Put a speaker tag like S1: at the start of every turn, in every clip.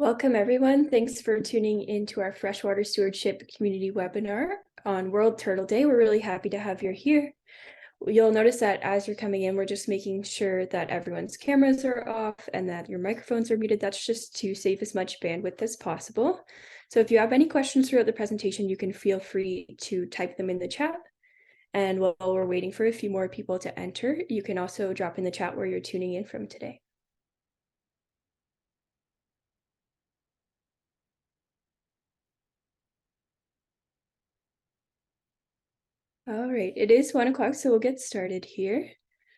S1: Welcome everyone. Thanks for tuning into our Freshwater Stewardship Community webinar on World Turtle Day. We're really happy to have you here. You'll notice that as you're coming in, we're just making sure that everyone's cameras are off and that your microphones are muted. That's just to save as much bandwidth as possible. So if you have any questions throughout the presentation, you can feel free to type them in the chat. And while we're waiting for a few more people to enter, you can also drop in the chat where you're tuning in from today. All right, it is 1 o'clock, so we'll get started here.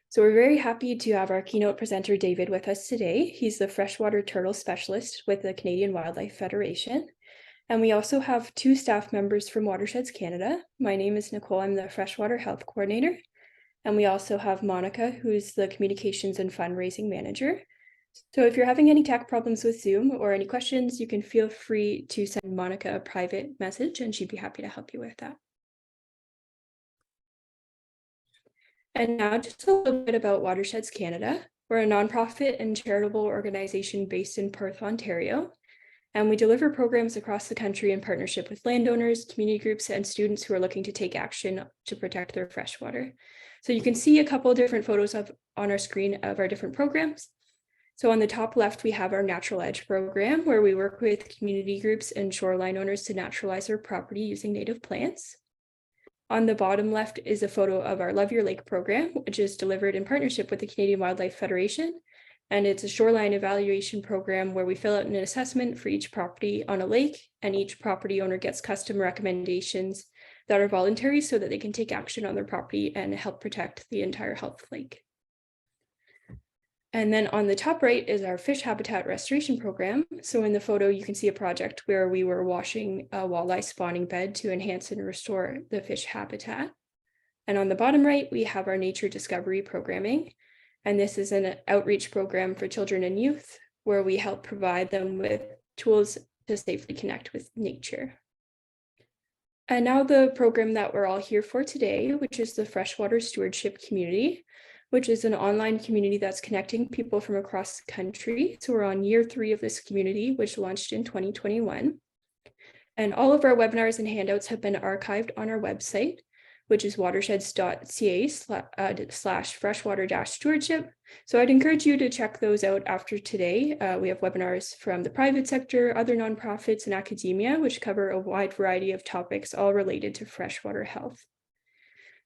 S1: So we're very happy to have our keynote presenter, David, with us today. He's the Freshwater Turtle Specialist with the Canadian Wildlife Federation. And we also have 2 staff members from Watersheds Canada. My name is Nicole, I'm the Freshwater Health Coordinator. And we also have Monica, who's the Communications and Fundraising Manager. So if you're having any tech problems with Zoom or any questions, you can feel free to send Monica a private message and she'd be happy to help you with that. And now just a little bit about Watersheds Canada. We're a nonprofit and charitable organization based in Perth, Ontario, and we deliver programs across the country in partnership with landowners, community groups, and students who are looking to take action to protect their freshwater. So you can see a couple of different photos on our screen of our different programs. So on the top left, we have our Natural Edge program, where we work with community groups and shoreline owners to naturalize their property using native plants. On the bottom left is a photo of our Love Your Lake program, which is delivered in partnership with the Canadian Wildlife Federation. And it's a shoreline evaluation program where we fill out an assessment for each property on a lake, and each property owner gets custom recommendations that are voluntary so that they can take action on their property and help protect the entire health lake. And then on the top right is our fish habitat restoration program. So in the photo, you can see a project where we were washing a walleye spawning bed to enhance and restore the fish habitat. And on the bottom right, we have our nature discovery programming. And this is an outreach program for children and youth where we help provide them with tools to safely connect with nature. And now the program that we're all here for today, which is the Freshwater Stewardship Community, which is an online community that's connecting people from across the country. So we're on year 3 of this community, which launched in 2021. And all of our webinars and handouts have been archived on our website, which is watersheds.ca/freshwater-stewardship. So I'd encourage you to check those out after today. We have webinars from the private sector, other nonprofits, and academia, which cover a wide variety of topics, all related to freshwater health.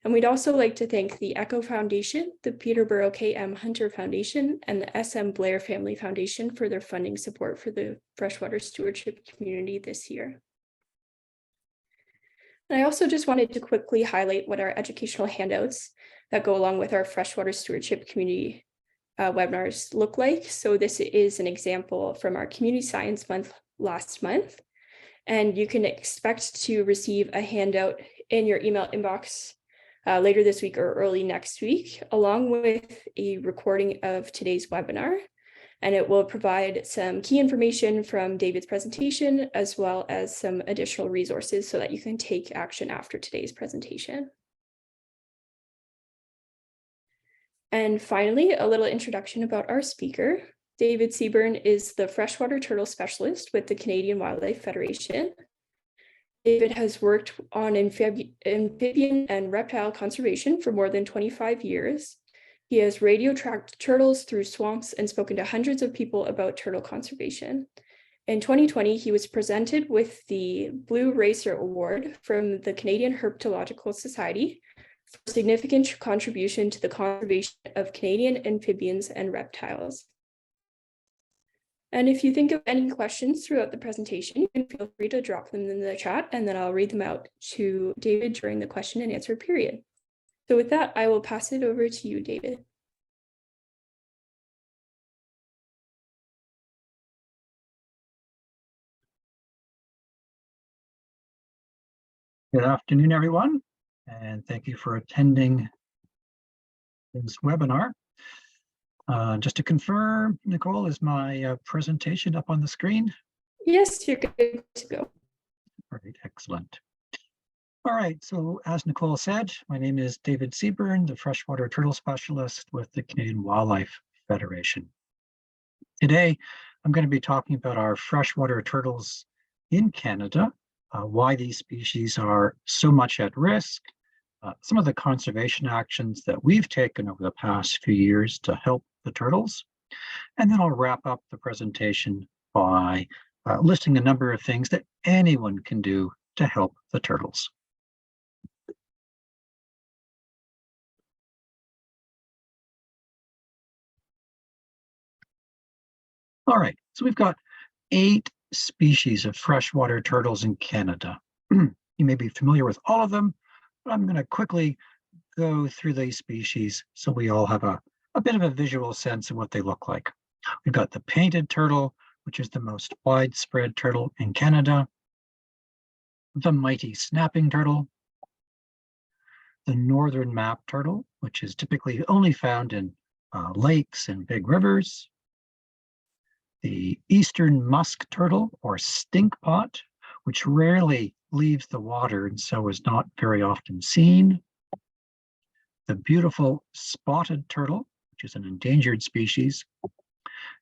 S1: And we'd also like to thank the ECHO Foundation, the Peterborough K.M. Hunter Foundation, and the S.M. Blair Family Foundation for their funding support for the Freshwater Stewardship Community this year. And I also just wanted to quickly highlight what our educational handouts that go along with our Freshwater Stewardship Community webinars look like. So this is an example from our Community Science Month last month. And you can expect to receive a handout in your email inbox later this week or early next week, along with a recording of today's webinar. And it will provide some key information from David's presentation, as well as some additional resources so that you can take action after today's presentation. And finally, a little introduction about our speaker. David Seburn is the Freshwater Turtle Specialist with the Canadian Wildlife Federation. David has worked on amphibian and reptile conservation for more than 25 years. He has radio tracked turtles through swamps and spoken to hundreds of people about turtle conservation. In 2020, he was presented with the Blue Racer Award from the Canadian Herpetological Society for significant contribution to the conservation of Canadian amphibians and reptiles. And if you think of any questions throughout the presentation, you can feel free to drop them in the chat, and then I'll read them out to David during the question and answer period. So with that, I will pass it over to you, David.
S2: Good afternoon, everyone, and thank you for attending this webinar. Just to confirm, Nicole, is my presentation up on the screen?
S1: Yes, you're good to go.
S2: All right, excellent. All right, so as Nicole said, my name is David Seburn, the Freshwater Turtle Specialist with the Canadian Wildlife Federation. Today, I'm going to be talking about our freshwater turtles in Canada, why these species are so much at risk, some of the conservation actions that we've taken over the past few years to help the turtles, and then I'll wrap up the presentation by listing a number of things that anyone can do to help the turtles. All right, so we've got 8 species of freshwater turtles in Canada. You may be familiar with all of them, but I'm going to quickly go through these species so we all have a bit of a visual sense of what they look like. We've got the painted turtle, which is the most widespread turtle in Canada, the mighty snapping turtle, the northern map turtle, which is typically only found in lakes and big rivers, the eastern musk turtle or stink pot, which rarely leaves the water and so is not very often seen, the beautiful spotted turtle, which is an endangered species,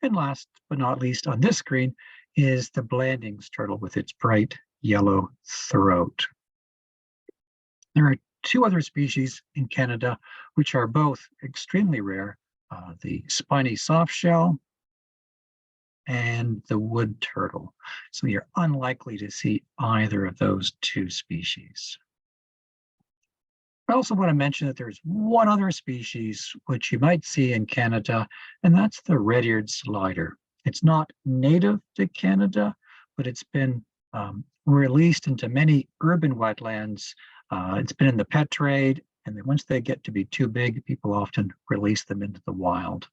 S2: and last but not least on this screen is the Blandings turtle with its bright yellow throat. There are 2 other species in Canada which are both extremely rare, the spiny softshell and the wood turtle. So you're unlikely to see either of those 2 species. I also want to mention that there's one other species which you might see in Canada, and that's the red-eared slider. It's not native to Canada, but it's been released into many urban wetlands. It's been in the pet trade, and then once they get to be too big, people often release them into the wild.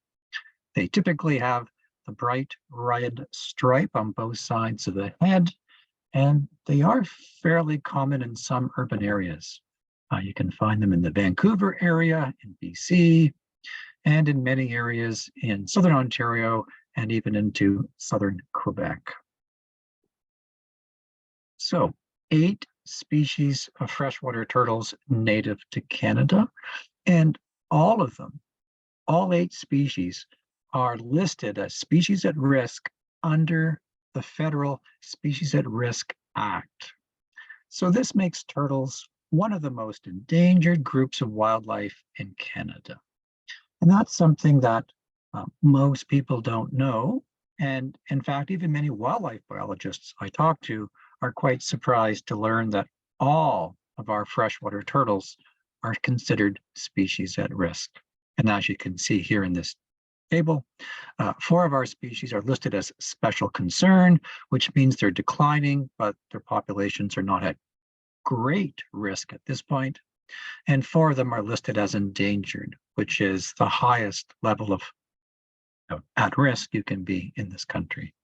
S2: They typically have the bright red stripe on both sides of the head, and they are fairly common in some urban areas. You can find them in the Vancouver area in BC, and in many areas in southern Ontario and even into southern Quebec. So 8 species of freshwater turtles native to Canada, and all of them, all 8 species, are listed as species at risk under the Federal Species at Risk Act. So this makes turtles one of the most endangered groups of wildlife in Canada. And that's something that most people don't know. And in fact, even many wildlife biologists I talk to are quite surprised to learn that all of our freshwater turtles are considered species at risk. And as you can see here in this table, 4 of our species are listed as special concern, which means they're declining, but their populations are not at great risk at this point. And 4 of them are listed as endangered, which is the highest level of at risk you can be in this country.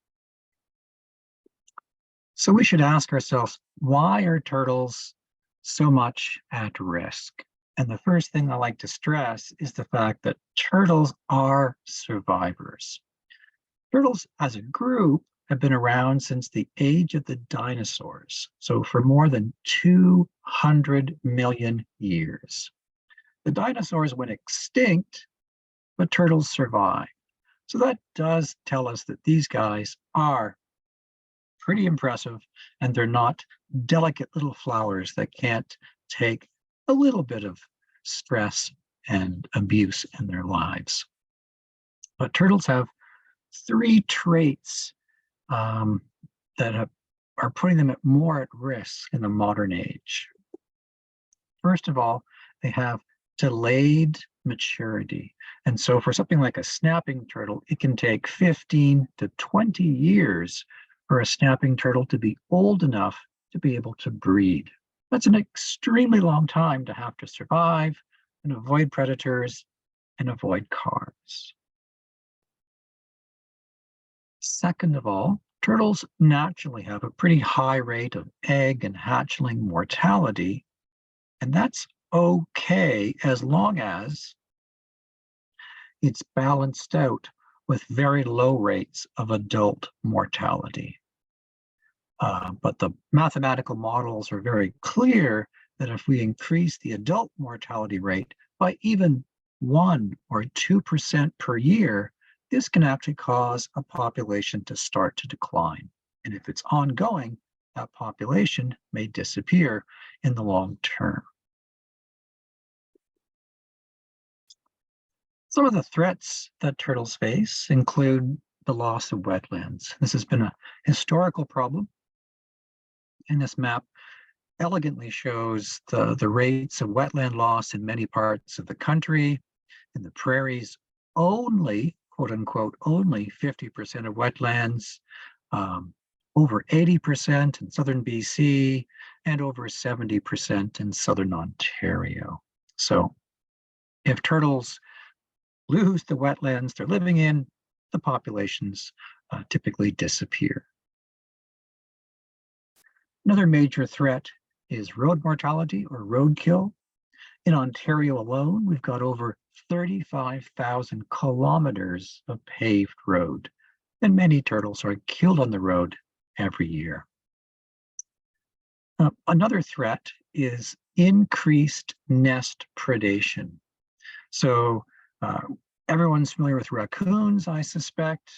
S2: So we should ask ourselves, why are turtles so much at risk? And the first thing I like to stress is the fact that turtles are survivors. Turtles as a group have been around since the age of the dinosaurs, so for more than 200 million years. The dinosaurs went extinct, but turtles survived. So that does tell us that these guys are pretty impressive, and they're not delicate little flowers that can't take a little bit of stress and abuse in their lives. But turtles have 3 traits that are putting them more at risk in the modern age. First of all, they have delayed maturity. And so for something like a snapping turtle, it can take 15 to 20 years for a snapping turtle to be old enough to be able to breed. That's an extremely long time to have to survive and avoid predators and avoid cars. Second of all, turtles naturally have a pretty high rate of egg and hatchling mortality, and that's okay as long as it's balanced out with very low rates of adult mortality. But the mathematical models are very clear that if we increase the adult mortality rate by even 1 or 2% per year, this can actually cause a population to start to decline. And if it's ongoing, that population may disappear in the long term. Some of the threats that turtles face include the loss of wetlands. This has been a historical problem. And this map elegantly shows the rates of wetland loss in many parts of the country. In the prairies, only, quote unquote, only 50% of wetlands, over 80% in southern BC, and over 70% in southern Ontario. So if turtles lose the wetlands they're living in, the populations typically disappear. Another major threat is road mortality or roadkill. In Ontario alone, we've got over 35,000 kilometers of paved road, and many turtles are killed on the road every year. Another threat is increased nest predation. So everyone's familiar with raccoons, I suspect,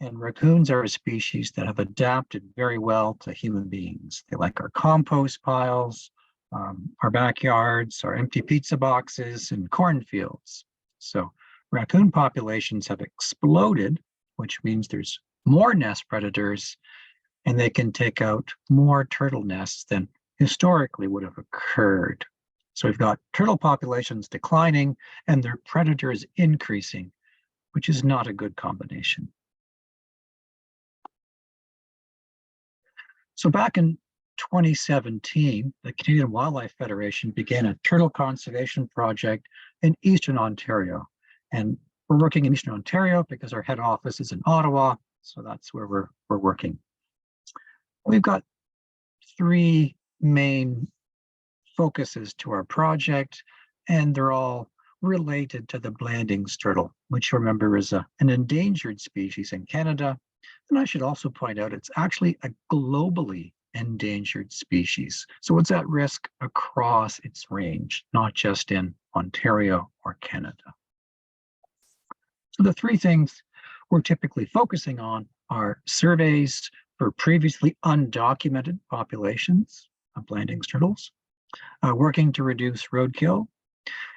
S2: and raccoons are a species that have adapted very well to human beings. They like our compost piles, our backyards, our empty pizza boxes, and cornfields. So raccoon populations have exploded, which means there's more nest predators, and they can take out more turtle nests than historically would have occurred. So we've got turtle populations declining and their predators increasing, which is not a good combination. So back in 2017, the Canadian Wildlife Federation began a turtle conservation project in Eastern Ontario. And we're working in Eastern Ontario because our head office is in Ottawa, so that's where we're working. We've got three main focuses to our project, and they're all related to the Blanding's turtle, which, remember, is an endangered species in Canada. And I should also point out it's actually a globally endangered species. So it's at risk across its range, not just in Ontario or Canada. So the three things we're typically focusing on are surveys for previously undocumented populations of Blanding's turtles, working to reduce roadkill,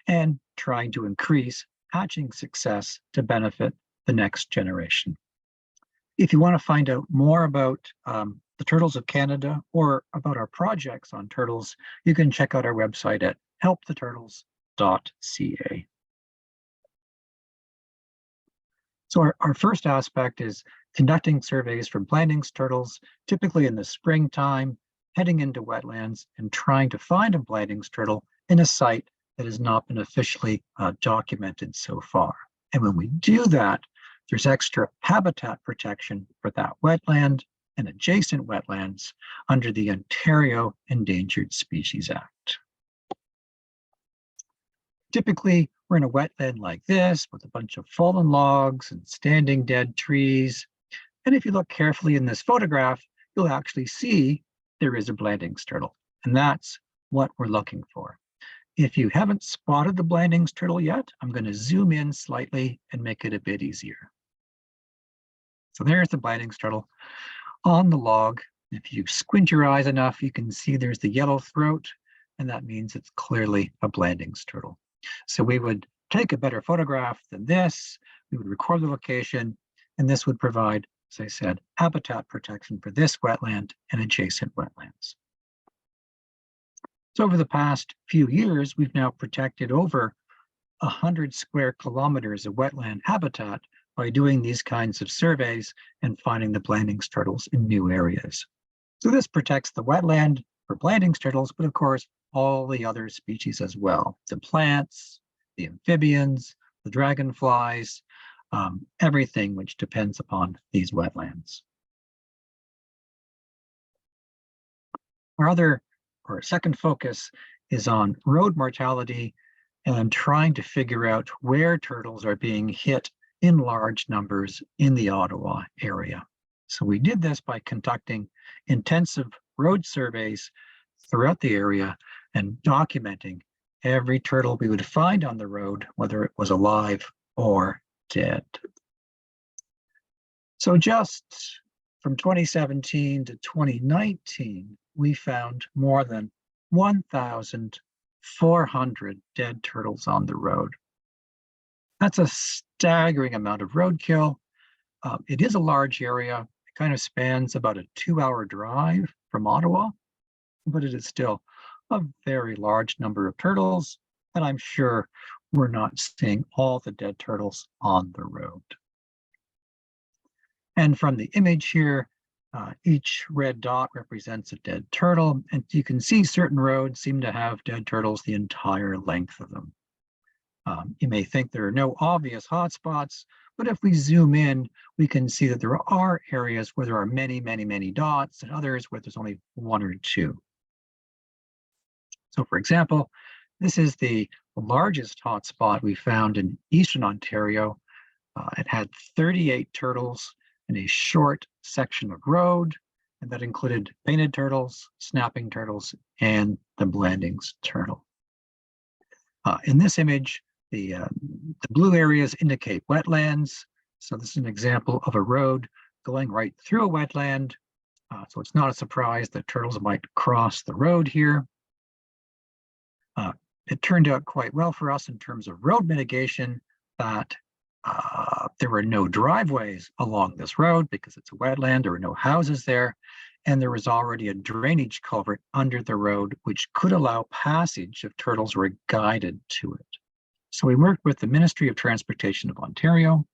S2: and trying to increase hatching success to benefit the next generation. If you want to find out more about the turtles of Canada or about our projects on turtles, you can check out our website at helptheturtles.ca. So our first aspect is conducting surveys for Blanding's turtles, typically in the springtime, heading into wetlands and trying to find a Blanding's turtle in a site that has not been officially documented so far. And when we do that, there's extra habitat protection for that wetland and adjacent wetlands under the Ontario Endangered Species Act. Typically, we're in a wetland like this with a bunch of fallen logs and standing dead trees. And if you look carefully in this photograph, you'll actually see there is a Blanding's turtle, and that's what we're looking for. If you haven't spotted the Blanding's turtle yet, I'm going to zoom in slightly and make it a bit easier. So there's the Blanding's turtle on the log. If you squint your eyes enough, you can see there's the yellow throat, and that means it's clearly a Blanding's turtle. So we would take a better photograph than this, we would record the location, and this would provide, as I said, habitat protection for this wetland and adjacent wetlands. So over the past few years, we've now protected over 100 square kilometers of wetland habitat by doing these kinds of surveys and finding the Blanding's turtles in new areas. So this protects the wetland for Blanding's turtles, but of course, all the other species as well, the plants, the amphibians, the dragonflies, everything which depends upon these wetlands. Our second focus is on road mortality and trying to figure out where turtles are being hit in large numbers in the Ottawa area. So we did this by conducting intensive road surveys throughout the area and documenting every turtle we would find on the road, whether it was alive or dead. So just from 2017 to 2019, we found more than 1,400 dead turtles on the road. That's a staggering amount of roadkill. It is a large area. It kind of spans about a 2-hour drive from Ottawa, but it is still a very large number of turtles, and I'm sure we're not seeing all the dead turtles on the road. And from the image here, each red dot represents a dead turtle, and you can see certain roads seem to have dead turtles the entire length of them. You may think there are no obvious hotspots, but if we zoom in, we can see that there are areas where there are many, many, many dots, and others where there's only 1 or 2. So for example, this is the largest hotspot we found in Eastern Ontario. It had 38 turtles in a short section of road, and that included painted turtles, snapping turtles, and the Blandings turtle. In this image, the blue areas indicate wetlands. So this is an example of a road going right through a wetland. So it's not a surprise that turtles might cross the road here. It turned out quite well for us in terms of road mitigation that there were no driveways along this road because it's a wetland. There were no houses there, and there was already a drainage culvert under the road which could allow passage if turtles were guided to it. So we worked with the Ministry of Transportation of Ontario,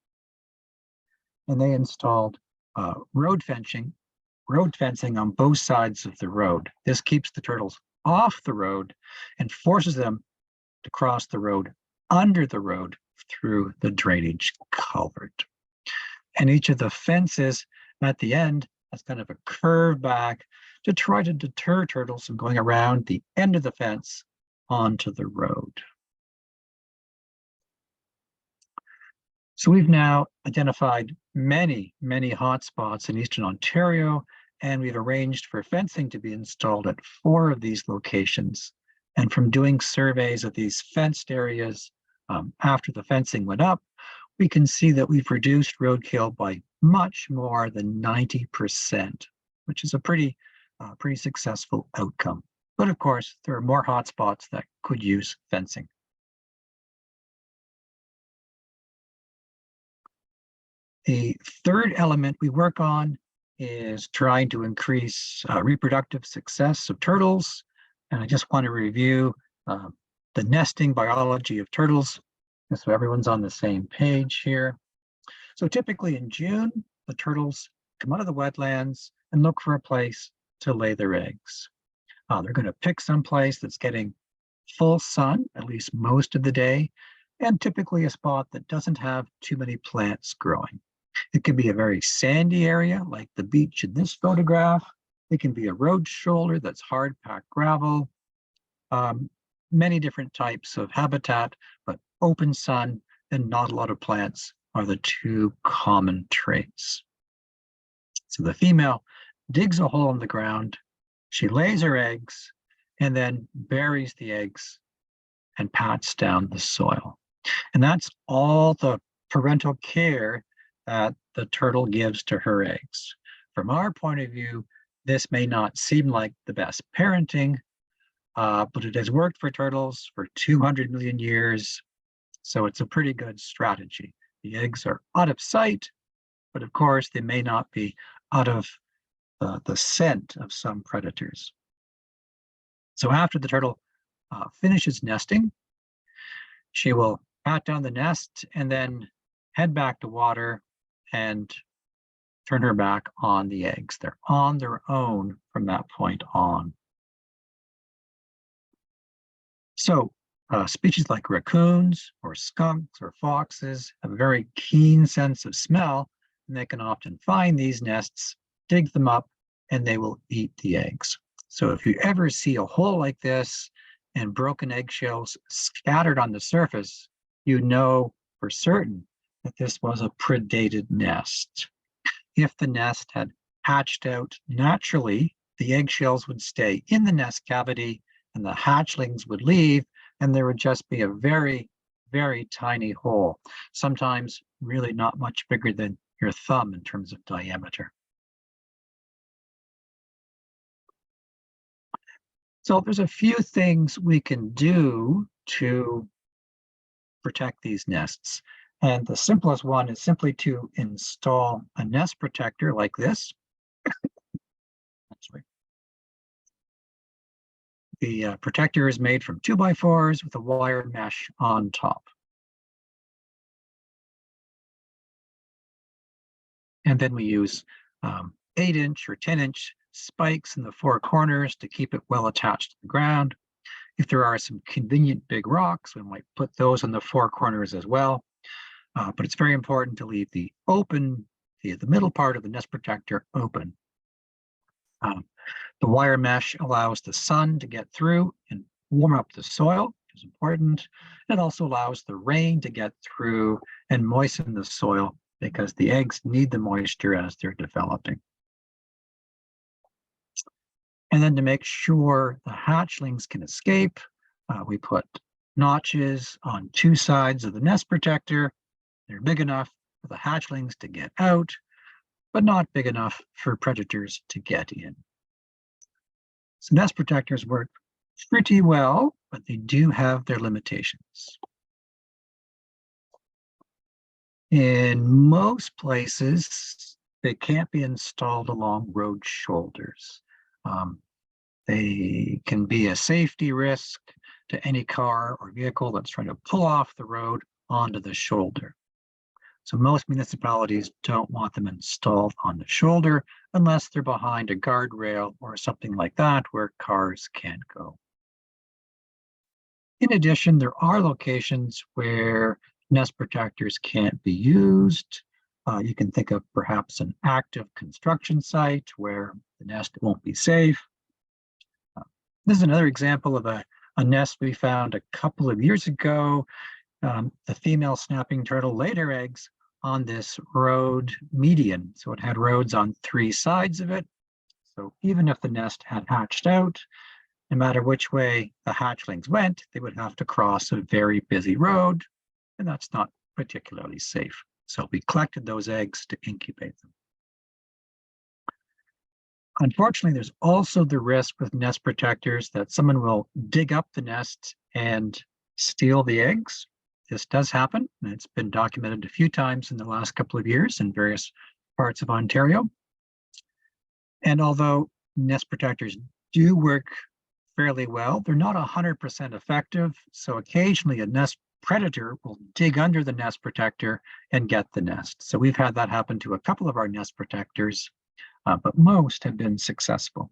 S2: and they installed road fencing on both sides of the road. This keeps the turtles off the road and forces them to cross the road under the road through the drainage culvert. And each of the fences at the end has kind of a curve back to try to deter turtles from going around the end of the fence onto the road. So we've now identified many, many hotspots in Eastern Ontario, and we've arranged for fencing to be installed at 4 of these locations. And from doing surveys of these fenced areas after the fencing went up, we can see that we've reduced roadkill by much more than 90%, which is a pretty successful outcome. But of course, there are more hotspots that could use fencing. The third element we work on is trying to increase reproductive success of turtles. And I just want to review the nesting biology of turtles, so everyone's on the same page here. So typically in June, the turtles come out of the wetlands and look for a place to lay their eggs. They're going to pick some place that's getting full sun, at least most of the day, and typically a spot that doesn't have too many plants growing. It could be a very sandy area like the beach in this photograph. It can be a road shoulder that's hard packed gravel. Many different types of habitat, but open sun and not a lot of plants are the 2 common traits. So the female digs a hole in the ground, she lays her eggs, and then buries the eggs and pats down the soil. And that's all the parental care that the turtle gives to her eggs. From our point of view, this may not seem like the best parenting, but it has worked for turtles for 200 million years, so it's a pretty good strategy. The eggs are out of sight, but of course they may not be out of the scent of some predators. So after the turtle finishes nesting, she will pat down the nest and then head back to water and turn her back on the eggs. They're on their own from that point on. So species like raccoons or skunks or foxes have a very keen sense of smell, and they can often find these nests, dig them up, and they will eat the eggs. So if you ever see a hole like this and broken eggshells scattered on the surface, you know for certain that this was a predated nest. If the nest had hatched out naturally, the eggshells would stay in the nest cavity and the hatchlings would leave, and there would just be a very, very tiny hole, sometimes really not much bigger than your thumb in terms of diameter. So there's a few things we can do to protect these nests. And the simplest one is simply to install a nest protector like this. The protector is made from 2x4s with a wire mesh on top. And then we use 8-inch or 10-inch spikes in the 4 corners to keep it well attached to the ground. If there are some convenient big rocks, we might put those on the 4 corners as well. But it's very important to leave the middle part of the nest protector open. The wire mesh allows the sun to get through and warm up the soil, which is important. It also allows the rain to get through and moisten the soil because the eggs need the moisture as they're developing. And then to make sure the hatchlings can escape, we put notches on 2 sides of the nest protector. They're big enough for the hatchlings to get out, but not big enough for predators to get in. So nest protectors work pretty well, but they do have their limitations. In most places, they can't be installed along road shoulders. They can be a safety risk to any car or vehicle that's trying to pull off the road onto the shoulder. So most municipalities don't want them installed on the shoulder unless they're behind a guardrail or something like that where cars can't go. In addition, there are locations where nest protectors can't be used. You can think of perhaps an active construction site where the nest won't be safe. This is another example of a nest we found a couple of years ago. The female snapping turtle laid her eggs on this road median. So it had roads on 3 sides of it. So even if the nest had hatched out, no matter which way the hatchlings went, they would have to cross a very busy road, and that's not particularly safe. So we collected those eggs to incubate them. Unfortunately, there's also the risk with nest protectors that someone will dig up the nest and steal the eggs. This does happen, and it's been documented a few times in the last couple of years in various parts of Ontario. And although nest protectors do work fairly well, they're not 100% effective. So occasionally a nest predator will dig under the nest protector and get the nest. So we've had that happen to a couple of our nest protectors, but most have been successful.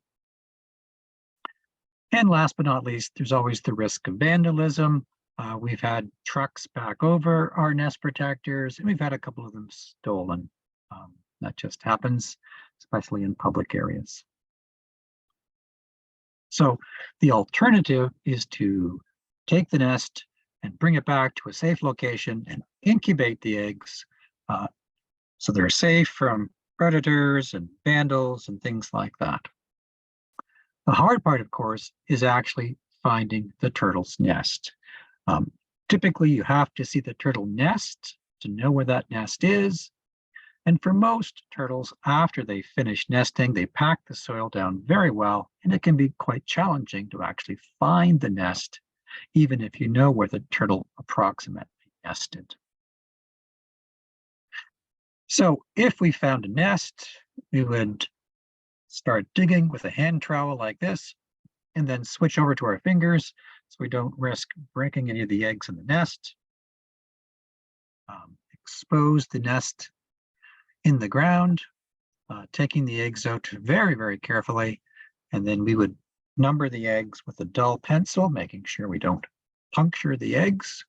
S2: And last but not least, there's always the risk of vandalism. We've had trucks back over our nest protectors, and we've had a couple of them stolen. That just happens, especially in public areas. So the alternative is to take the nest and bring it back to a safe location and incubate the eggs so they're safe from predators and vandals and things like that. The hard part, of course, is actually finding the turtle's nest. Typically, you have to see the turtle nest to know where that nest is. And for most turtles, after they finish nesting, they pack the soil down very well, and it can be quite challenging to actually find the nest, even if you know where the turtle approximately nested. So if we found a nest, we would start digging with a hand trowel like this, and then switch over to our fingers so we don't risk breaking any of the eggs in the nest. Expose the nest in the ground, taking the eggs out very, very carefully, and then we would number the eggs with a dull pencil, making sure we don't puncture the eggs,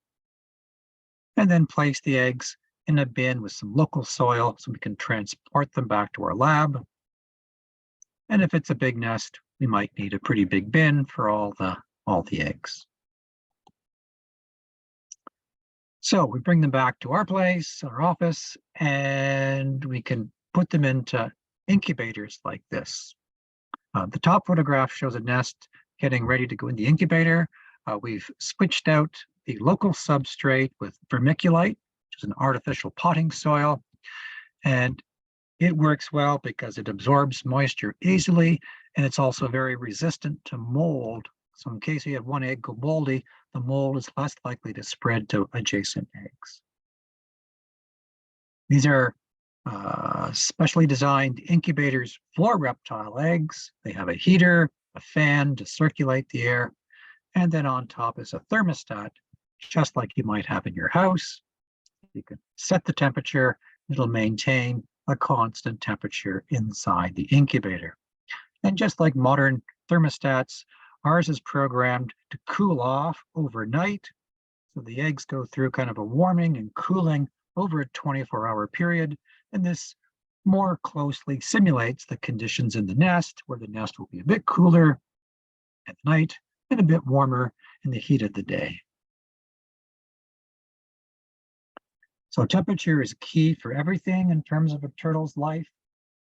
S2: and then place the eggs in a bin with some local soil so we can transport them back to our lab. And if it's a big nest, we might need a pretty big bin for all the eggs. So we bring them back to our place, our office, and we can put them into incubators like this. The top photograph shows a nest getting ready to go in the incubator. We've switched out the local substrate with vermiculite, which is an artificial potting soil. And it works well because it absorbs moisture easily, and it's also very resistant to mold. So in case you have one egg go moldy, the mold is less likely to spread to adjacent eggs. These are specially designed incubators for reptile eggs. They have a heater, a fan to circulate the air, and then on top is a thermostat, just like you might have in your house. You can set the temperature, it'll maintain a constant temperature inside the incubator. And just like modern thermostats, ours is programmed to cool off overnight. So the eggs go through kind of a warming and cooling over a 24-hour period. And this more closely simulates the conditions in the nest, where the nest will be a bit cooler at night and a bit warmer in the heat of the day. So temperature is key for everything in terms of a turtle's life.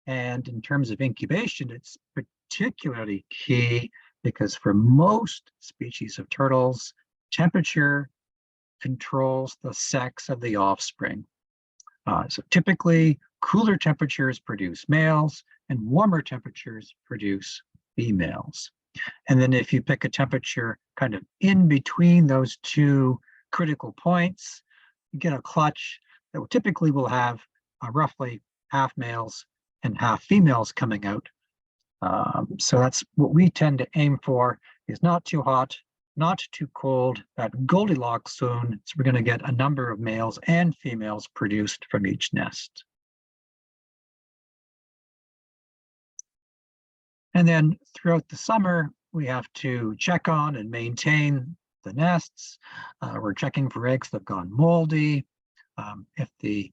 S2: And in terms of incubation, it's particularly key because for most species of turtles, temperature controls the sex of the offspring. So typically, cooler temperatures produce males and warmer temperatures produce females. And then if you pick a temperature kind of in between those two critical points, you get a clutch that typically will have roughly half males and half females coming out. So that's what we tend to aim for, is not too hot, not too cold, that Goldilocks zone. So we're going to get a number of males and females produced from each nest. And then throughout the summer, we have to check on and maintain the nests. We're checking for eggs that have gone moldy. If the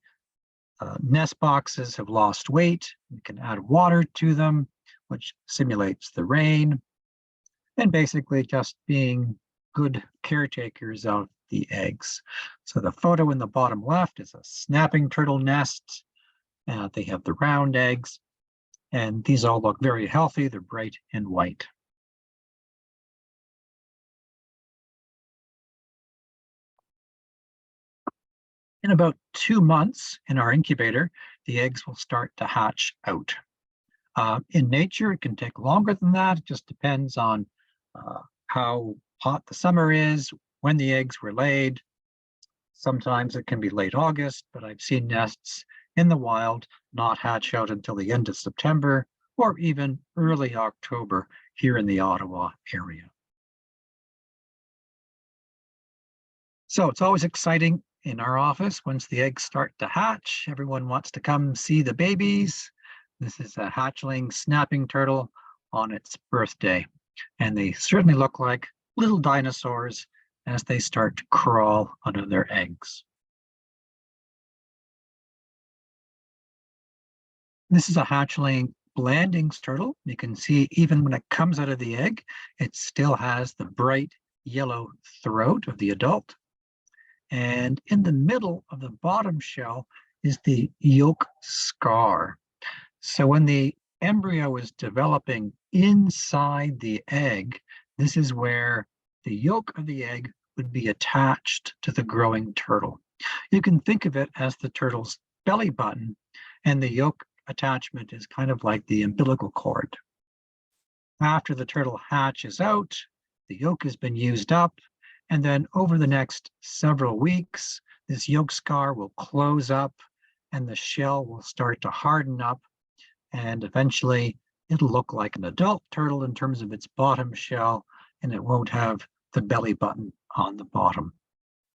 S2: nest boxes have lost weight, we can add water to them, which simulates the rain. And basically just being good caretakers of the eggs. So the photo in the bottom left is a snapping turtle nest. They have the round eggs, and these all look very healthy. They're bright and white. In about 2 months in our incubator, the eggs will start to hatch out. In nature, it can take longer than that. It just depends on how hot the summer is, when the eggs were laid. Sometimes it can be late August, but I've seen nests in the wild not hatch out until the end of September or even early October here in the Ottawa area. So it's always exciting in our office once the eggs start to hatch. Everyone wants to come see the babies. This is a hatchling snapping turtle on its birthday. And they certainly look like little dinosaurs as they start to crawl out of their eggs. This is a hatchling Blandings turtle. You can see even when it comes out of the egg, it still has the bright yellow throat of the adult. And in the middle of the bottom shell is the yolk scar. So when the embryo is developing inside the egg, this is where the yolk of the egg would be attached to the growing turtle. You can think of it as the turtle's belly button, and the yolk attachment is kind of like the umbilical cord. After the turtle hatches out, the yolk has been used up, and then over the next several weeks, this yolk scar will close up and the shell will start to harden up, and eventually it'll look like an adult turtle in terms of its bottom shell, and it won't have the belly button on the bottom.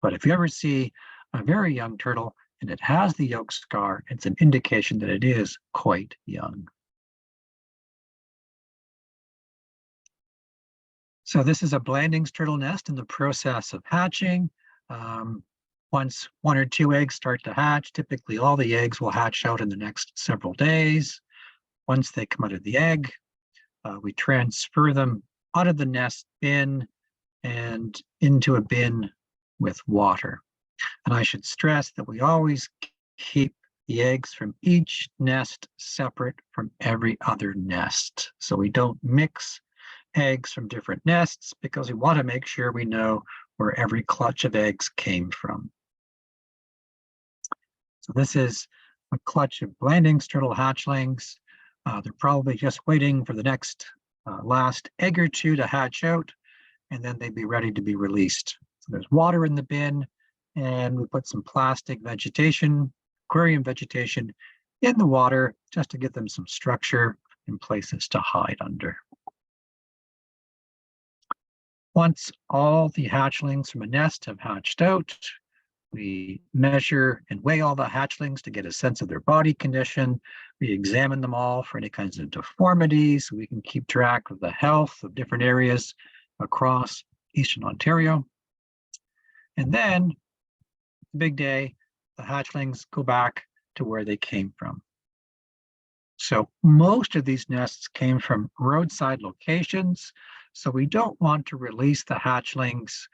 S2: But if you ever see a very young turtle and it has the yolk scar, it's an indication that it is quite young. So this is a Blandings turtle nest in the process of hatching. Once 1 or 2 eggs start to hatch, typically all the eggs will hatch out in the next several days. Once they come out of the egg, we transfer them out of the nest bin and into a bin with water. And I should stress that we always keep the eggs from each nest separate from every other nest. So we don't mix eggs from different nests because we want to make sure we know where every clutch of eggs came from. So this is a clutch of Blanding's turtle hatchlings. They're probably just waiting for the next last egg or two to hatch out, and then they'd be ready to be released. So there's water in the bin, and we put some plastic vegetation, aquarium vegetation, in the water just to give them some structure and places to hide under. Once all the hatchlings from a nest have hatched out, we measure and weigh all the hatchlings to get a sense of their body condition. We examine them all for any kinds of deformities, so we can keep track of the health of different areas across Eastern Ontario. And then, the big day, the hatchlings go back to where they came from. So most of these nests came from roadside locations, so we don't want to release the hatchlings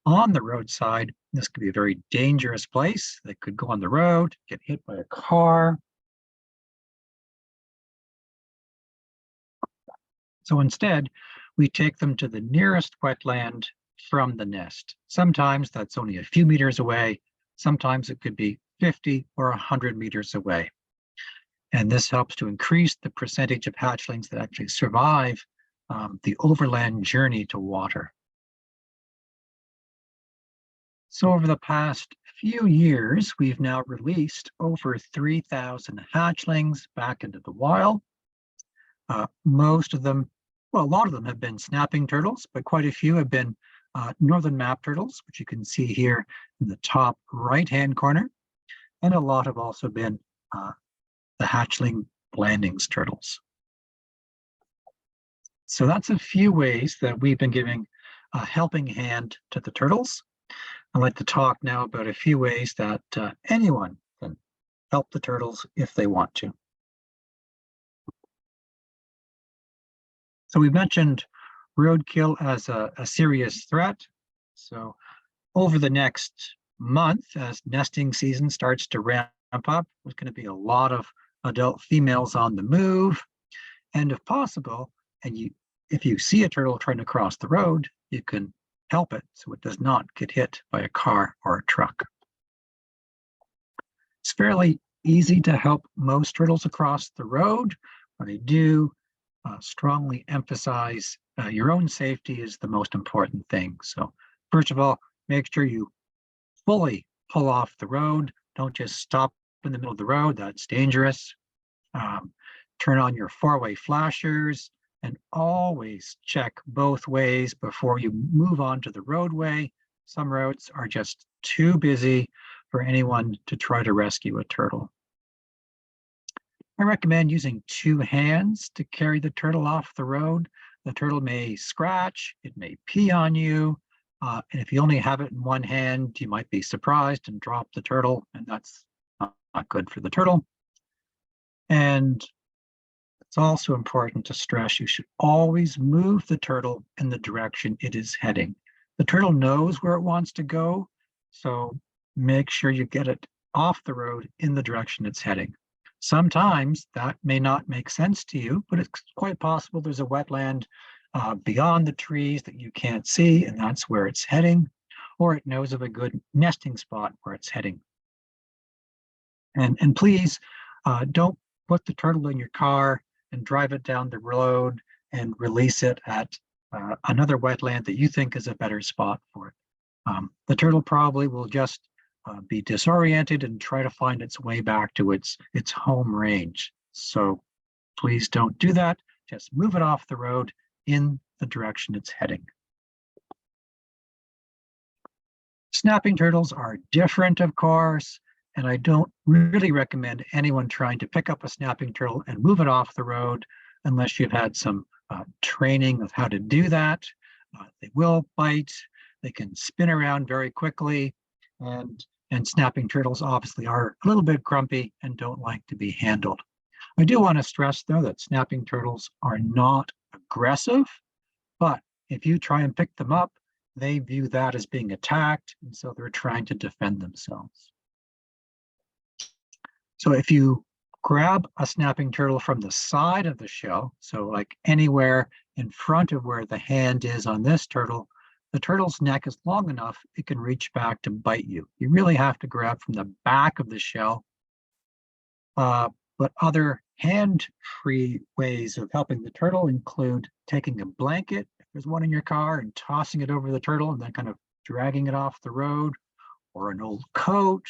S2: on the roadside. This could be a very dangerous place. They could go on the road, get hit by a car. So instead, we take them to the nearest wetland from the nest. Sometimes that's only a few meters away. Sometimes it could be 50 or 100 meters away. And this helps to increase the percentage of hatchlings that actually survive the overland journey to water. So over the past few years, we've now released over 3,000 hatchlings back into the wild. Most of them, well, a lot of them have been snapping turtles, but quite a few have been northern map turtles, which you can see here in the top right-hand corner. And a lot have also been the hatchling Blanding's turtles. So that's a few ways that we've been giving a helping hand to the turtles. I'd like to talk now about a few ways that anyone can help the turtles if they want to. So we mentioned roadkill as a serious threat. So over the next month, as nesting season starts to ramp up, there's going to be a lot of adult females on the move. And if possible, if you see a turtle trying to cross the road, you can help it so it does not get hit by a car or a truck. It's fairly easy to help most turtles across the road, but I do strongly emphasize your own safety is the most important thing. So first of all, make sure you fully pull off the road. Don't just stop in the middle of the road. That's dangerous. Turn on your four-way flashers and always check both ways before you move on to the roadway. Some roads are just too busy for anyone to try to rescue a turtle. I recommend using two hands to carry the turtle off the road. The turtle may scratch, it may pee on you, and if you only have it in one hand, you might be surprised and drop the turtle, and that's not good for the turtle. And it's also important to stress you should always move the turtle in the direction it is heading. The turtle knows where it wants to go, so make sure you get it off the road in the direction it's heading. Sometimes that may not make sense to you, but it's quite possible there's a wetland beyond the trees that you can't see, and that's where it's heading, or it knows of a good nesting spot where it's heading. And please don't put the turtle in your car and drive it down the road and release it at another wetland that you think is a better spot for it. The turtle probably will just be disoriented and try to find its way back to its home range. So please don't do that. Just move it off the road in the direction it's heading. Snapping turtles are different, of course, and I don't really recommend anyone trying to pick up a snapping turtle and move it off the road unless you've had some training of how to do that. They will bite, they can spin around very quickly, and snapping turtles obviously are a little bit grumpy and don't like to be handled. I do want to stress, though, that snapping turtles are not aggressive, but if you try and pick them up, they view that as being attacked, and so they're trying to defend themselves. So if you grab a snapping turtle from the side of the shell, so like anywhere in front of where the hand is on this turtle, the turtle's neck is long enough, it can reach back to bite you. You really have to grab from the back of the shell But other hand-free ways of helping the turtle include taking a blanket, if there's one in your car, and tossing it over the turtle and then kind of dragging it off the road, or an old coat,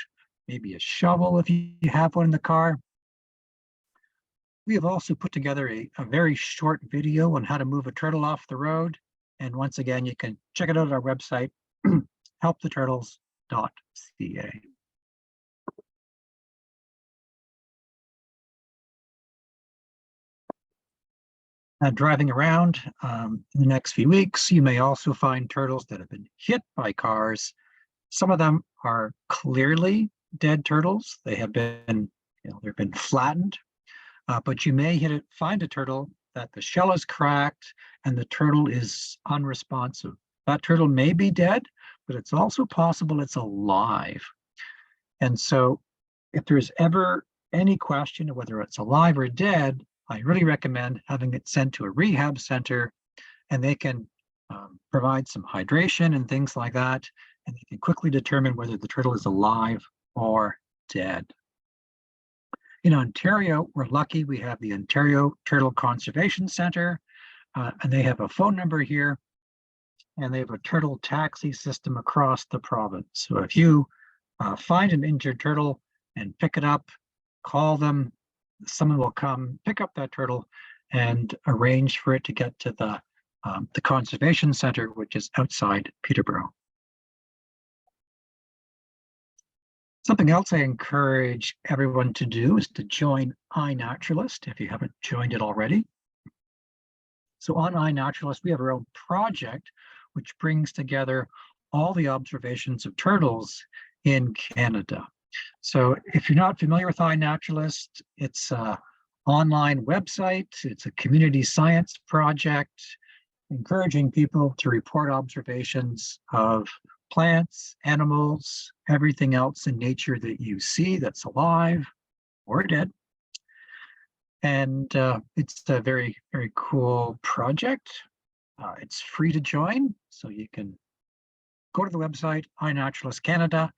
S2: maybe a shovel if you have one in the car. We have also put together a very short video on how to move a turtle off the road. And once again, you can check it out at our website, helptheturtles.ca. Driving around in the next few weeks, you may also find turtles that have been hit by cars. Some of them are clearly dead turtles. They have been, they've been flattened, but you may find a turtle that the shell is cracked and the turtle is unresponsive. That turtle may be dead, but it's also possible it's alive. And so if there's ever any question of whether it's alive or dead, I really recommend having it sent to a rehab center, and they can provide some hydration and things like that, and they can quickly determine whether the turtle is alive or dead. In Ontario, we're lucky we have the Ontario Turtle Conservation Center, and they have a phone number here, and they have a turtle taxi system across the province. So if you find an injured turtle and pick it up, call them, someone will come pick up that turtle and arrange for it to get to the conservation center, which is outside Peterborough. Something else I encourage everyone to do is to join iNaturalist if you haven't joined it already. So on iNaturalist, we have our own project which brings together all the observations of turtles in Canada. So if you're not familiar with iNaturalist, it's an online website. It's a community science project encouraging people to report observations of plants, animals, everything else in nature that you see that's alive or dead. And it's a very, very cool project. It's free to join, so you can go to the website, iNaturalist Canada,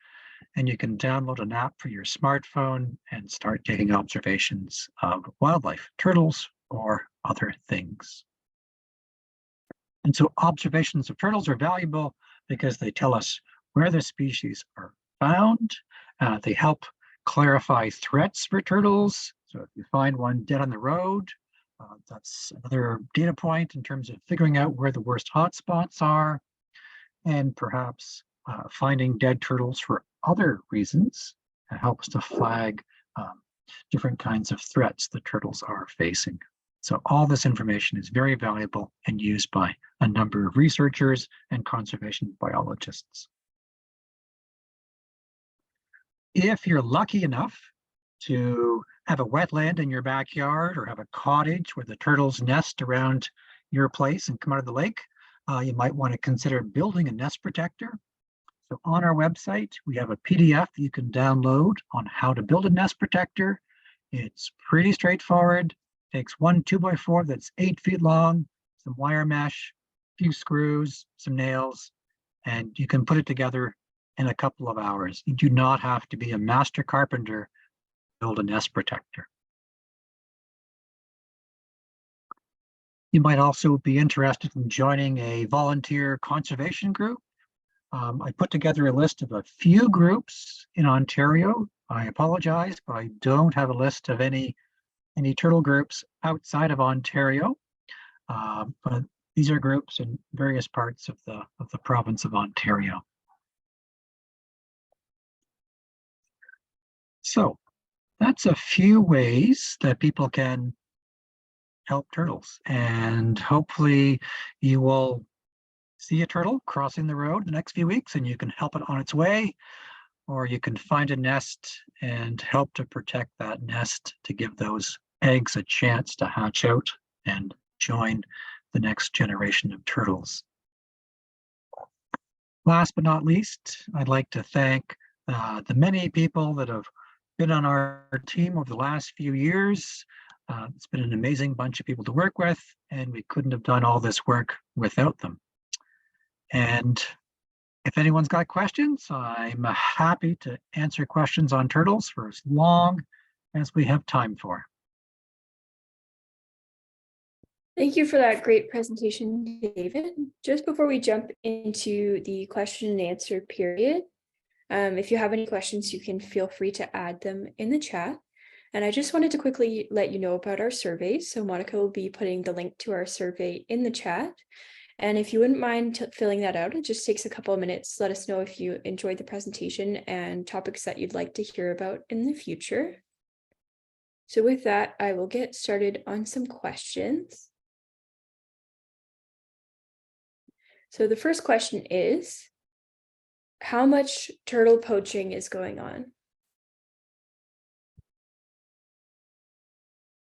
S2: and you can download an app for your smartphone and start taking observations of wildlife, turtles, or other things. And so observations of turtles are valuable because they tell us where the species are found. They help clarify threats for turtles. So if you find one dead on the road, that's another data point in terms of figuring out where the worst hotspots are, and perhaps finding dead turtles for other reasons helps to flag different kinds of threats that turtles are facing. So all this information is very valuable and used by a number of researchers and conservation biologists. If you're lucky enough to have a wetland in your backyard or have a cottage where the turtles nest around your place and come out of the lake, you might want to consider building a nest protector. So on our website, we have a PDF you can download on how to build a nest protector. It's pretty straightforward. Takes one 2x4 that's 8 feet long, some wire mesh, a few screws, some nails, and you can put it together in a couple of hours. You do not have to be a master carpenter to build a nest protector. You might also be interested in joining a volunteer conservation group. I put together a list of a few groups in Ontario. I apologize, but I don't have a list of any turtle groups outside of Ontario. But these are groups in various parts of the province of Ontario. So that's a few ways that people can help turtles, and hopefully you will see a turtle crossing the road the next few weeks and you can help it on its way, or you can find a nest and help to protect that nest to give those eggs a chance to hatch out and join the next generation of turtles. Last but not least, I'd like to thank the many people that have been on our team over the last few years. It's been an amazing bunch of people to work with, and we couldn't have done all this work without them. And if anyone's got questions, I'm happy to answer questions on turtles for as long as we have time for.
S1: Thank you for that great presentation, David. Just before we jump into the question and answer period, if you have any questions, you can feel free to add them in the chat. And I just wanted to quickly let you know about our survey. So Monica will be putting the link to our survey in the chat. And if you wouldn't mind filling that out, it just takes a couple of minutes. Let us know if you enjoyed the presentation and topics that you'd like to hear about in the future. So with that, I will get started on some questions. So the first question is, how much turtle poaching is going on?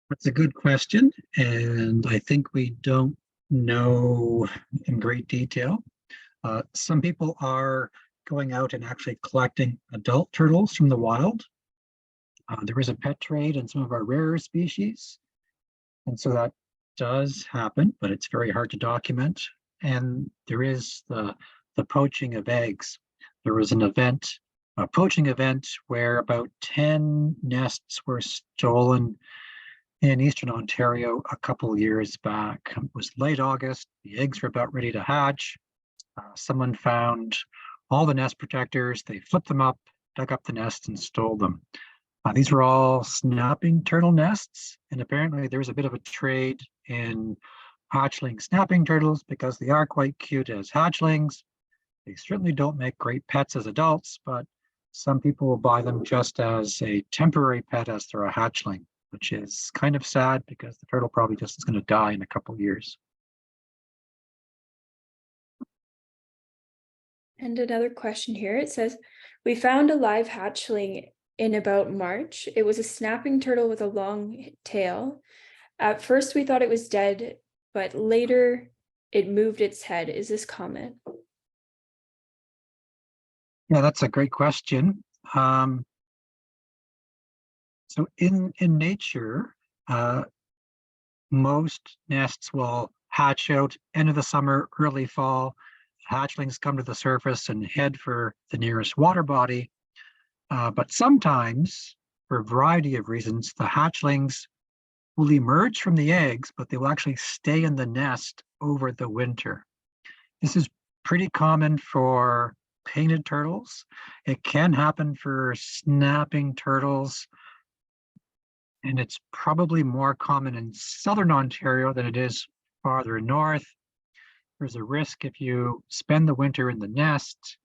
S2: That's a good question, and I think we don't know in great detail. Some people are going out and actually collecting adult turtles from the wild. There is a pet trade in some of our rarer species, and so that does happen, but it's very hard to document. And there is the poaching of eggs. There was an event, a poaching event, where about 10 nests were stolen in Eastern Ontario a couple years back. It was late August, the eggs were about ready to hatch. Someone found all the nest protectors, they flipped them up, dug up the nests and stole them. These were all snapping turtle nests, and apparently there's a bit of a trade in hatchling snapping turtles because they are quite cute as hatchlings. They certainly don't make great pets as adults, but some people will buy them just as a temporary pet as they're a hatchling, which is kind of sad because the turtle probably just is going to die in a couple of years.
S1: And another question here, it says, we found a live hatchling in about March. It was a snapping turtle with a long tail. At first we thought it was dead, but later it moved its head. Is this common?
S2: Yeah, that's a great question. So in nature, most nests will hatch out end of the summer, early fall. Hatchlings come to the surface and head for the nearest water body. But sometimes, for a variety of reasons, the hatchlings will emerge from the eggs, but they will actually stay in the nest over the winter. This is pretty common for painted turtles. It can happen for snapping turtles, and it's probably more common in southern Ontario than it is farther north. There's a risk if you spend the winter in the nest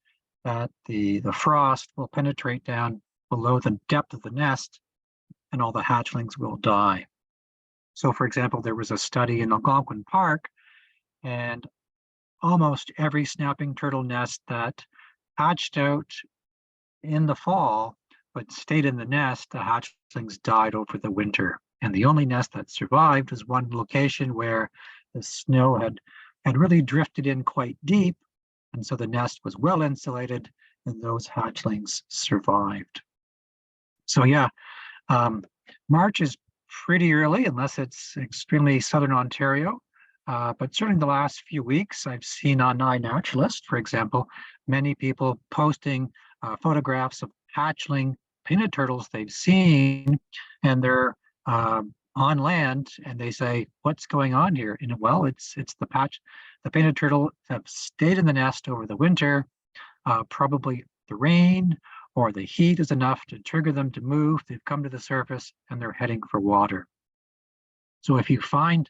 S2: that the frost will penetrate down below the depth of the nest and all the hatchlings will die. So for example, there was a study in Algonquin Park, and almost every snapping turtle nest that hatched out in the fall but stayed in the nest, the hatchlings died over the winter. And the only nest that survived was one location where the snow had really drifted in quite deep, and so the nest was well insulated, and those hatchlings survived. So yeah, March is pretty early unless it's extremely southern Ontario. But certainly the last few weeks, I've seen on iNaturalist, for example, many people posting photographs of hatchling painted turtles they've seen, and they're on land, and they say, "What's going on here?" And well, it's the painted turtle have stayed in the nest over the winter. Probably the rain or the heat is enough to trigger them to move. They've come to the surface and they're heading for water. So if you find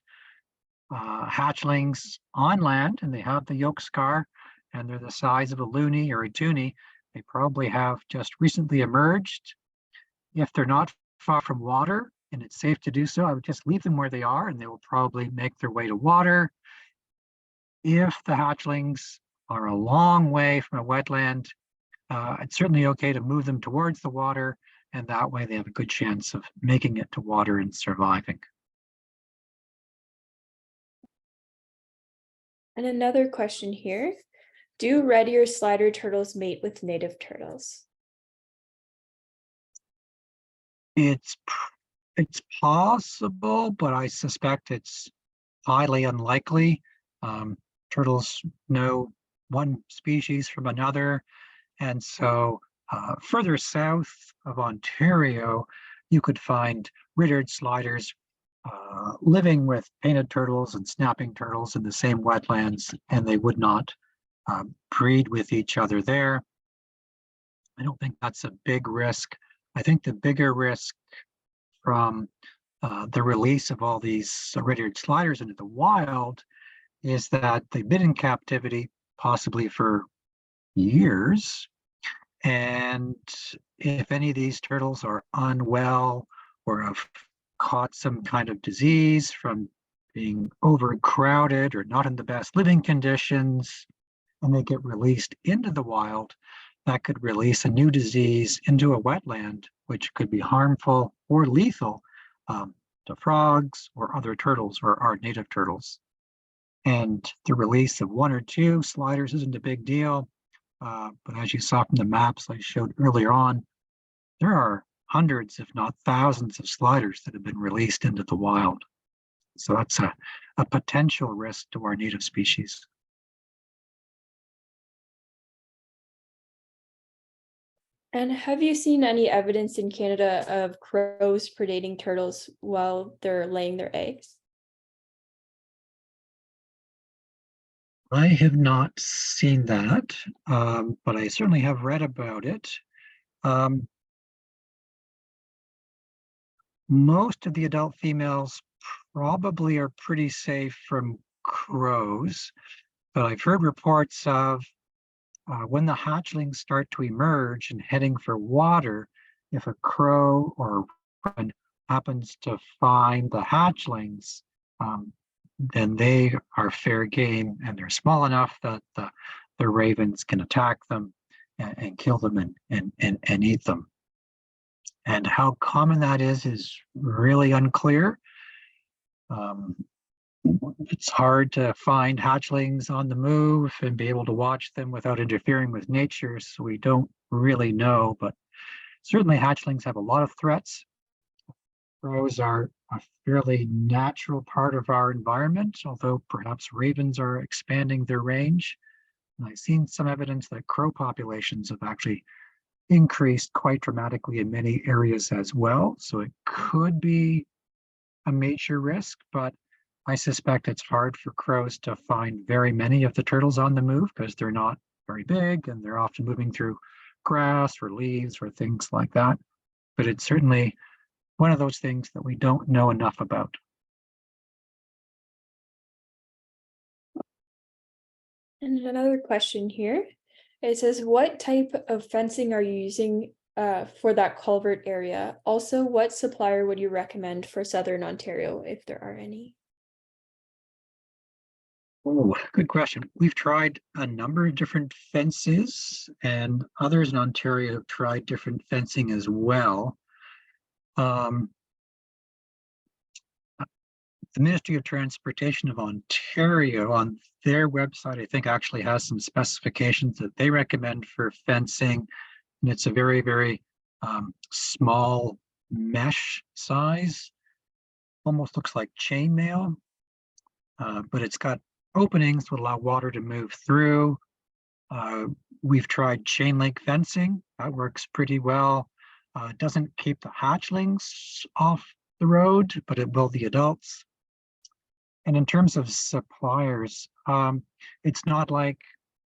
S2: hatchlings on land and they have the yolk scar and they're the size of a loonie or a toonie, they probably have just recently emerged. If they're not far from water and it's safe to do so, I would just leave them where they are and they will probably make their way to water. If the hatchlings are a long way from a wetland, it's certainly okay to move them towards the water, and that way they have a good chance of making it to water and surviving.
S1: And another question here, do red ear slider turtles mate with native turtles?
S2: It's possible, but I suspect it's highly unlikely. Turtles know one species from another, and so further south of Ontario, you could find rittered sliders living with painted turtles and snapping turtles in the same wetlands, and they would not breed with each other there. I don't think that's a big risk. I think the bigger risk from the release of all these rittered sliders into the wild is that they've been in captivity possibly for years. And if any of these turtles are unwell or have caught some kind of disease from being overcrowded or not in the best living conditions, and they get released into the wild, that could release a new disease into a wetland, which could be harmful or lethal to frogs or other turtles or our native turtles. And the release of one or two sliders isn't a big deal. But as you saw from the maps I showed earlier on, there are hundreds, if not thousands, of sliders that have been released into the wild. So that's a potential risk to our native species.
S1: And have you seen any evidence in Canada of crows predating turtles while they're laying their eggs?
S2: I have not seen that, but I certainly have read about it. Most of the adult females probably are pretty safe from crows, but I've heard reports of when the hatchlings start to emerge and heading for water, if a crow or wren happens to find the hatchlings, then they are fair game, and they're small enough that the ravens can attack them and kill them and eat them. And how common that is really unclear. It's hard to find hatchlings on the move and be able to watch them without interfering with nature, so we don't really know, but certainly hatchlings have a lot of threats. Crows are a fairly natural part of our environment, although perhaps ravens are expanding their range. And I've seen some evidence that crow populations have actually increased quite dramatically in many areas as well, so it could be a major risk, but I suspect it's hard for crows to find very many of the turtles on the move because they're not very big and they're often moving through grass or leaves or things like that. But it's certainly one of those things that we don't know enough about.
S1: And another question here. It says, what type of fencing are you using for that culvert area? Also, what supplier would you recommend for Southern Ontario, if there are any?
S2: Oh, good question. We've tried a number of different fences, and others in Ontario have tried different fencing as well. The Ministry of Transportation of Ontario, on their website, I think actually has some specifications that they recommend for fencing. And it's a very, very small mesh size, almost looks like chainmail, but it's got openings that allow water to move through. We've tried chain link fencing. That works pretty well. It doesn't keep the hatchlings off the road, but it will the adults. And in terms of suppliers, it's not like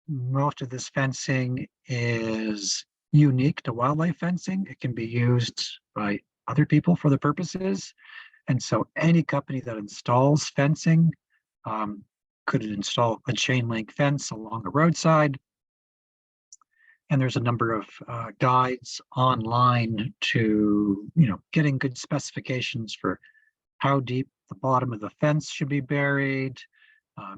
S2: most of this fencing is unique to wildlife fencing. It can be used by other people for the purposes. And so any company that installs fencing could install a chain link fence along the roadside. And there's a number of guides online to, getting good specifications for how deep the bottom of the fence should be buried.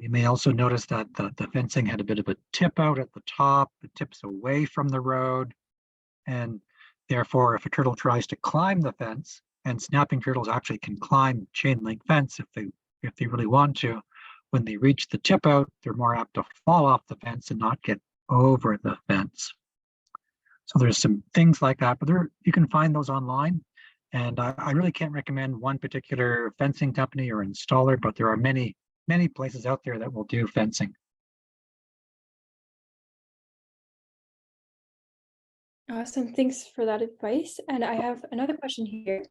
S2: You may also notice that the fencing had a bit of a tip out at the top. It tips away from the road. And therefore, if a turtle tries to climb the fence, and snapping turtles actually can climb chain link fence if they really want to, when they reach the tip out, they're more apt to fall off the fence and not get over the fence. So there's some things like that, but you can find those online. And I really can't recommend one particular fencing company or installer, but there are many, many places out there that will do fencing.
S1: Awesome. Thanks for that advice. And I have another question here.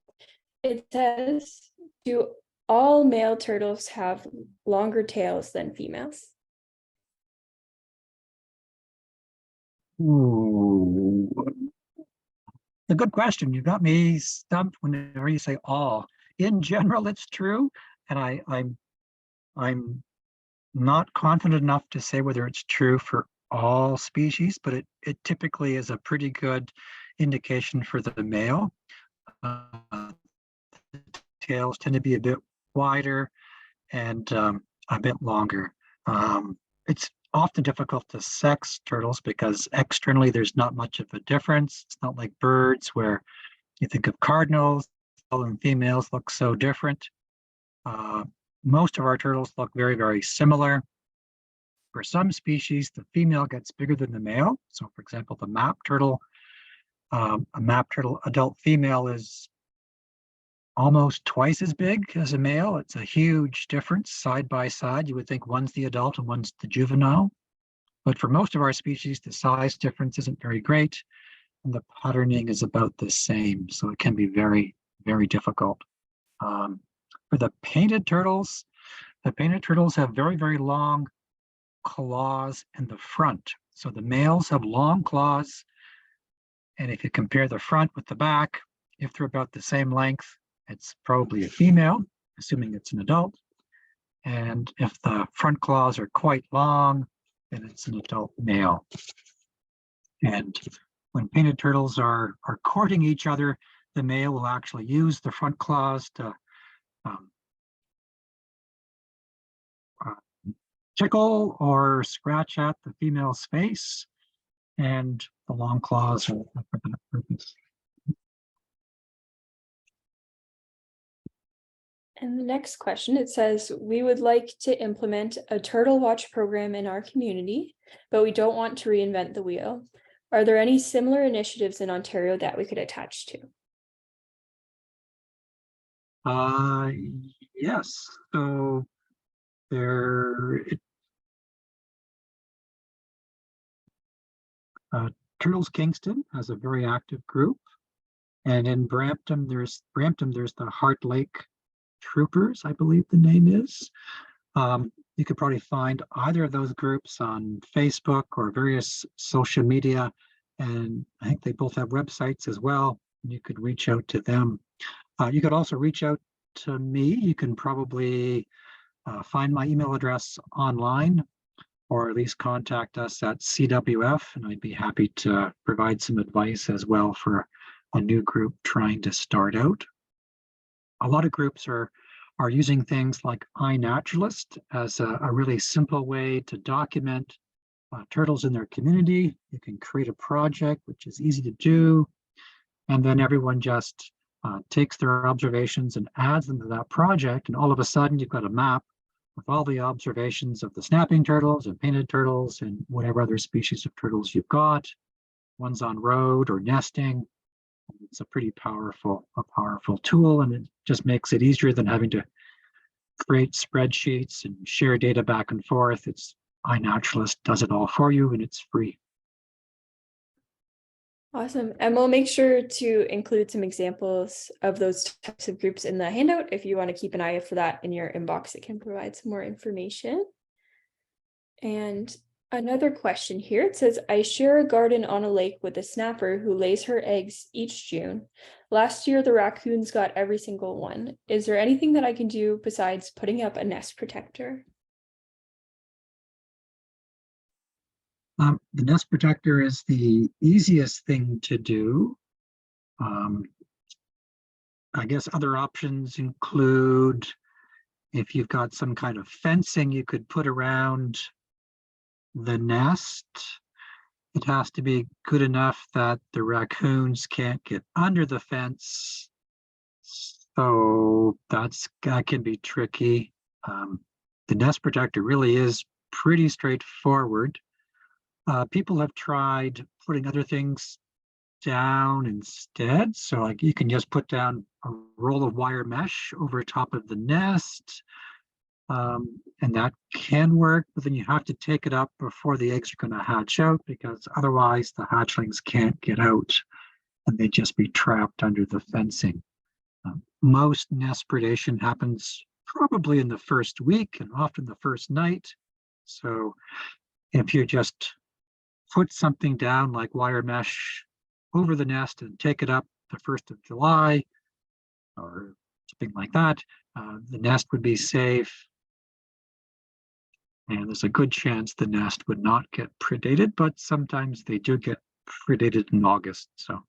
S1: It says, do all male turtles have longer tails than females?
S2: Ooh, a good question. You got me stumped whenever you say all. In general, it's true, and I'm not confident enough to say whether it's true for all species, but it typically is a pretty good indication for the male. Tails tend to be a bit wider and a bit longer. It's often difficult to sex turtles because externally there's not much of a difference. It's not like birds where you think of cardinals, male and females look so different. Most of our turtles look very, very similar. For some species, the female gets bigger than the male. So for example, the map turtle, a map turtle adult female is almost twice as big as a male. It's a huge difference side by side. You would think one's the adult and one's the juvenile. But for most of our species, the size difference isn't very great, and the patterning is about the same. So it can be very, very difficult. For the painted turtles have very, very long claws in the front. So the males have long claws. And if you compare the front with the back, if they're about the same length, it's probably a female, assuming it's an adult. And if the front claws are quite long, then it's an adult male. And when painted turtles are courting each other, the male will actually use the front claws to tickle or scratch at the female's face, and the long claws are for that purpose.
S1: And the next question, it says, we would like to implement a turtle watch program in our community, but we don't want to reinvent the wheel. Are there any similar initiatives in Ontario that we could attach to?
S2: Yes. So Turtles Kingston has a very active group, and in Brampton there's the Heart Lake Troopers, I believe the name is. You could probably find either of those groups on Facebook or various social media, and I think they both have websites as well. You could reach out to them. You could also reach out to me. You can probably find my email address online, or at least contact us at CWF, and I'd be happy to provide some advice as well for a new group trying to start out. A lot of groups are using things like iNaturalist as a really simple way to document turtles in their community. You can create a project, which is easy to do, and then everyone just takes their observations and adds them to that project, and all of a sudden you've got a map with all the observations of the snapping turtles and painted turtles and whatever other species of turtles you've got. One's on road or nesting. It's a pretty powerful tool, and it just makes it easier than having to create spreadsheets and share data back and forth. It's iNaturalist does it all for you, and it's free.
S1: Awesome. And we'll make sure to include some examples of those types of groups in the handout. If you want to keep an eye out for that in your inbox, it can provide some more information. And another question here, it says, I share a garden on a lake with a snapper who lays her eggs each June. Last year, the raccoons got every single one. Is there anything that I can do besides putting up a nest protector?
S2: The nest protector is the easiest thing to do. I guess other options include, if you've got some kind of fencing you could put around the nest. It has to be good enough that the raccoons can't get under the fence. So that can be tricky. The nest protector really is pretty straightforward. People have tried putting other things down instead. So like you can just put down a roll of wire mesh over top of the nest. And that can work, but then you have to take it up before the eggs are going to hatch out, because otherwise the hatchlings can't get out and they'd just be trapped under the fencing. Most nest predation happens probably in the first week and often the first night. So if you just put something down like wire mesh over the nest and take it up the 1st of July or something like that, the nest would be safe. And there's a good chance the nest would not get predated, but sometimes they do get predated in August. So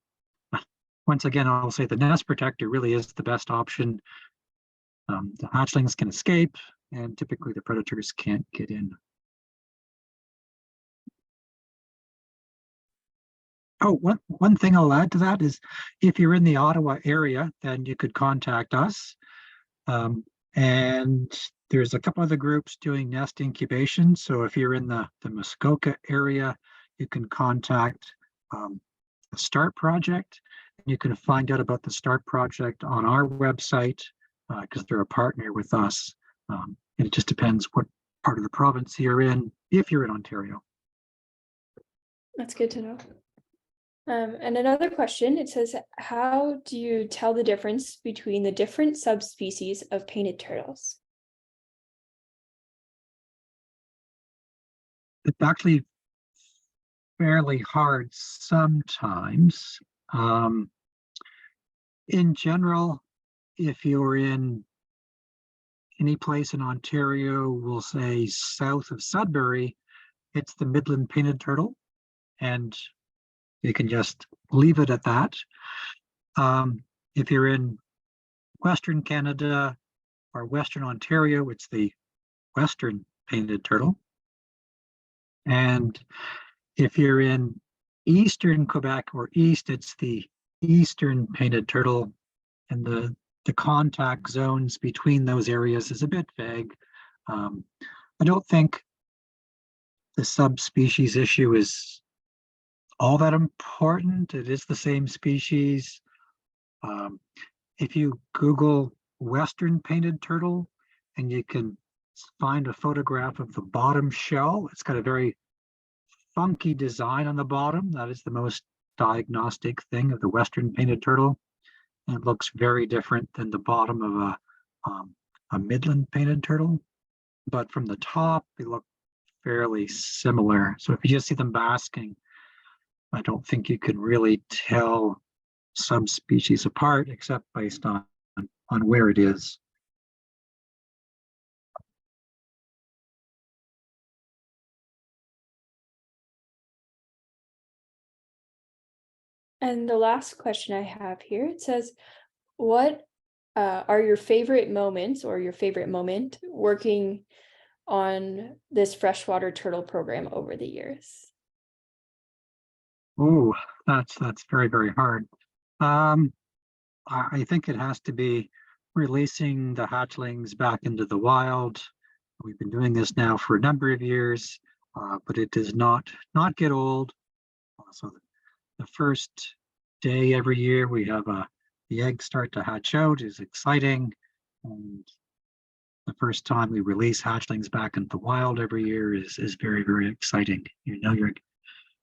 S2: once again, I'll say the nest protector really is the best option. The hatchlings can escape, and typically the predators can't get in. Oh, one thing I'll add to that is if you're in the Ottawa area, then you could contact us. And there's a couple other groups doing nest incubation. So if you're in the Muskoka area, you can contact the START project. You can find out about the START project on our website because they're a partner with us. And it just depends what part of the province you're in, if you're in Ontario.
S1: That's good to know. And another question, it says, how do you tell the difference between the different subspecies of painted turtles?
S2: It's actually fairly hard sometimes. In general, if you're in any place in Ontario, we'll say south of Sudbury, it's the Midland painted turtle, and you can just leave it at that. If you're in Western Canada or Western Ontario, it's the Western painted turtle. And if you're in Eastern Quebec or East, it's the Eastern painted turtle. And the contact zones between those areas is a bit vague. I don't think the subspecies issue is all that important. It is the same species. If you Google Western painted turtle and you can find a photograph of the bottom shell, it's got a very funky design on the bottom. That is the most diagnostic thing of the Western painted turtle. And it looks very different than the bottom of a Midland painted turtle. But from the top, they look fairly similar. So if you just see them basking, I don't think you can really tell subspecies apart except based on where it is.
S1: And the last question I have here, it says, what are your favorite moments or your favorite moment working on this freshwater turtle program over the years?
S2: Oh, that's very, very hard. I think it has to be releasing the hatchlings back into the wild. We've been doing this now for a number of years, but it does not get old. So the first day every year we have the eggs start to hatch out is exciting, and the first time we release hatchlings back into the wild every year is very, very exciting. You know, you're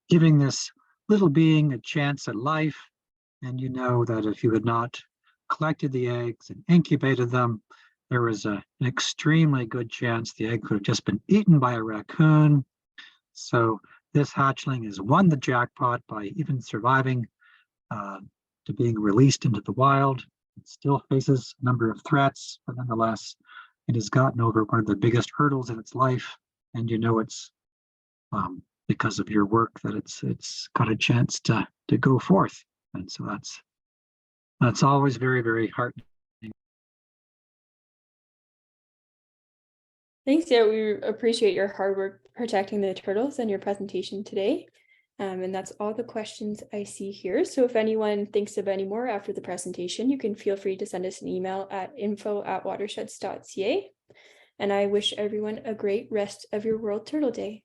S2: giving this little being a chance at life, and you know that if you had not collected the eggs and incubated them, there was an extremely good chance the egg could have just been eaten by a raccoon. So this hatchling has won the jackpot by even surviving to being released into the wild. It still faces a number of threats, but nonetheless, it has gotten over one of the biggest hurdles in its life, and you know it's because of your work that it's got a chance to go forth. And so that's always very, very heartening.
S1: Thanks. Yeah, we appreciate your hard work protecting the turtles and your presentation today. And that's all the questions I see here. So if anyone thinks of any more after the presentation, you can feel free to send us an email at info@watersheds.ca. And I wish everyone a great rest of your World Turtle Day.